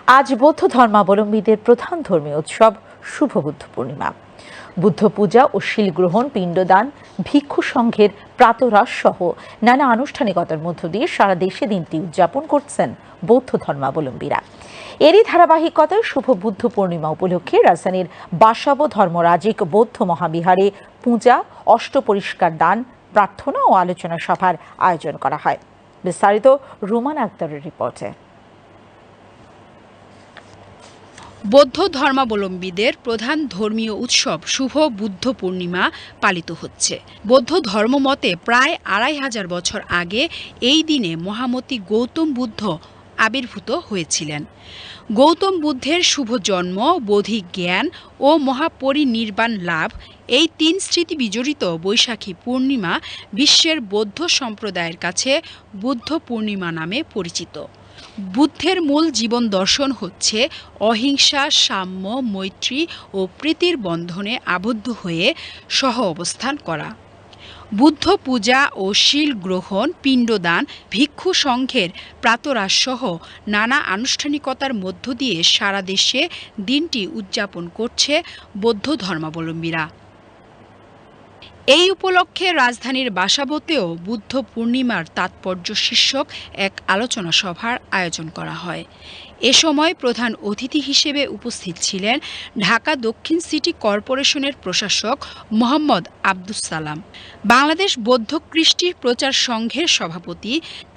আজ বৌদ্ধ ধর্মাবলম্বীদের প্রধান ধর্মীয় উৎসব শুভ বুদ্ধ পূর্ণিমা। বুদ্ধ পূজা ও শিল গ্রহণ, পিণ্ডদান, ভিক্ষু সংঘের প্রাতরাশ সহ নানা আনুষ্ঠানিকতার মধ্য দিয়ে সারা দেশে দিনটি উদযাপন করছেন বৌদ্ধ ধর্মাবলম্বীরা। এরই ধারাবাহিকতায় শুভ বুদ্ধ পূর্ণিমা উপলক্ষে রাজধানীর বাসাবো ধর্মরাজিক বৌদ্ধ মহাবিহারে পূজা, অষ্টপরিষ্কার দান, প্রার্থনা ও আলোচনা সভার আয়োজন করা হয়। বিস্তারিত রুমান আক্তারের রিপোর্টে। বৌদ্ধ ধর্মাবলম্বীদের প্রধান ধর্মীয় উৎসব শুভ বুদ্ধ পূর্ণিমা পালিত হচ্ছে। বৌদ্ধ ধর্মমতে প্রায় ২৫০০ বছর আগে এই দিনে মহামতি গৌতম বুদ্ধ আবির্ভূত হয়েছিলেন। গৌতম বুদ্ধের শুভ জন্ম, বৌদ্ধিক জ্ঞান ও মহাপরিনির্বাণ লাভ, এই ৩ স্মৃতি বিজড়িত বৈশাখী পূর্ণিমা বিশ্বের বৌদ্ধ সম্প্রদায়ের কাছে বুদ্ধ পূর্ণিমা নামে পরিচিত। বুদ্ধের মূল জীবন দর্শন হচ্ছে অহিংসা, সাম্য, মৈত্রী ও প্রীতির বন্ধনে আবদ্ধ হয়ে সহ অবস্থান করা। বুদ্ধ পূজা ও শিল গ্রহণ, পিণ্ডদান, ভিক্ষু সংঘের প্রাতরাশ সহ নানা আনুষ্ঠানিকতার মধ্য দিয়ে সারা দেশে দিনটি উদযাপন করছে বৌদ্ধ ধর্মাবলম্বীরা। এই উপলক্ষে রাজধানীর বাসাবোতেও বুদ্ধ পূর্ণিমার তাৎপর্য শীর্ষক এক আলোচনা সভার আয়োজন করা হয়। এ সময় প্রধান অতিথি হিসেবে উপস্থিত ছিলেন ঢাকা দক্ষিণ সিটি কর্পোরেশনের প্রশাসক মোহাম্মদ আব্দুস সালাম, বাংলাদেশ বৌদ্ধ কৃষ্টি প্রচার সংঘের সভাপতি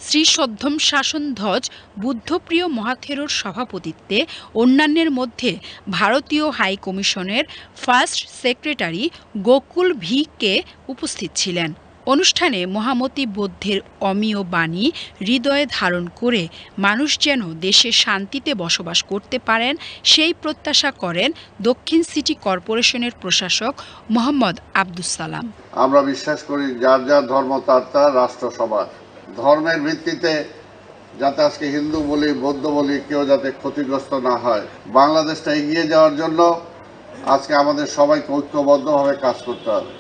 শ্রী সদ্ধম শাসনধ্বজ বুদ্ধপ্রিয় মহাথেরোর সভাপতিত্বে অন্যান্যের মধ্যে ভারতীয় হাই কমিশনের first secretary Gokul V K উপস্থিত ছিলেন। অনুষ্ঠানে মহামতি বুদ্ধের অমীয় বাণী হৃদয়ে ধারণ করে মানুষ যেন দেশে শান্তিতে বসবাস করতে পারেন সেই প্রত্যাশা করেন দক্ষিণ সিটি কর্পোরেশনের প্রশাসক মোহাম্মদ আব্দুস সালাম। আমরা বিশ্বাস করি যার যার ধর্ম তার তার রাষ্ট্র সবার। ধর্মের ভিত্তিতে যাতে আজকে হিন্দু বলি, বৌদ্ধ বলি কেউ যাতে ক্ষতিগ্রস্ত না হয়, বাংলাদেশটা এগিয়ে যাওয়ার জন্য আজকে আমাদের সবাইকে ঐক্যবদ্ধভাবে কাজ করতে হবে।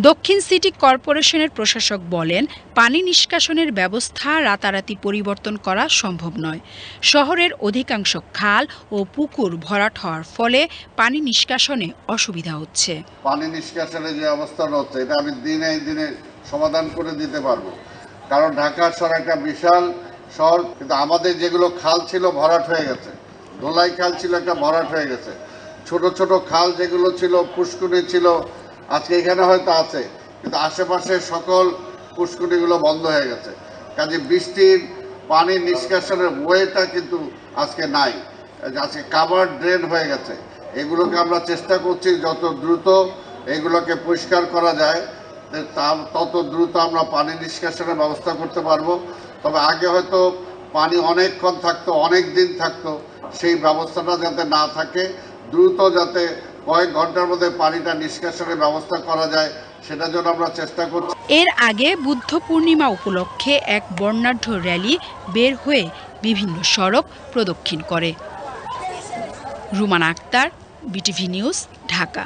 দক্ষিণ সিটি কর্পোরেশনের প্রশাসক বলেন, পানি নিষ্কাশনের ব্যবস্থা রাতারাতি পরিবর্তন করা সম্ভব নয়। শহরের অধিকাংশ খাল ও পুকুর ভরাট হওয়ার ফলে পানি নিষ্কাশনে অসুবিধা হচ্ছে। পানি নিষ্কাশনের যে অবস্থাটা হচ্ছে এটা আমি দিনে দিনে সমাধান করে দিতে পারবো, কারণ ঢাকা শহর একটা বিশাল শহর, কিন্তু আমাদের যেগুলো খাল ছিল ভরাট হয়ে গেছে। ধোলাই খাল ছিল একটা ভরাট হয়ে গেছে। ছোট ছোট খাল যেগুলো ছিল, পুষ্কুনি ছিল, আজকে এখানে হয়তো আছে, কিন্তু আশেপাশে সকল পুষ্কুনিগুলো বন্ধ হয়ে গেছে। কাজে বৃষ্টির পানি নিষ্কাশনের ওয়েটা কিন্তু আজকে নাই, আজকে কাভার ড্রেন হয়ে গেছে। এগুলোকে আমরা চেষ্টা করছি যত দ্রুত এগুলোকে পরিষ্কার করা যায় তত দ্রুত আমরা পানি নিষ্কাশনের ব্যবস্থা করতে পারবো। তবে আগে হয়তো পানি অনেকক্ষণ থাকতো, অনেক দিন থাকতো, সেই ব্যবস্থাটা যাতে না থাকে, দ্রুত যাতে কয়েক ঘন্টার মধ্যে পানিটা নিষ্কাশনের ব্যবস্থা করা যায় সেটার জন্য আমরা চেষ্টা করছি। এর আগে বুদ্ধ পূর্ণিমা উপলক্ষে এক বর্ণাঢ্য র্যালি বের হয়ে বিভিন্ন সড়ক প্রদক্ষিণ করে। Ruman Akter, BTV news, Dhaka.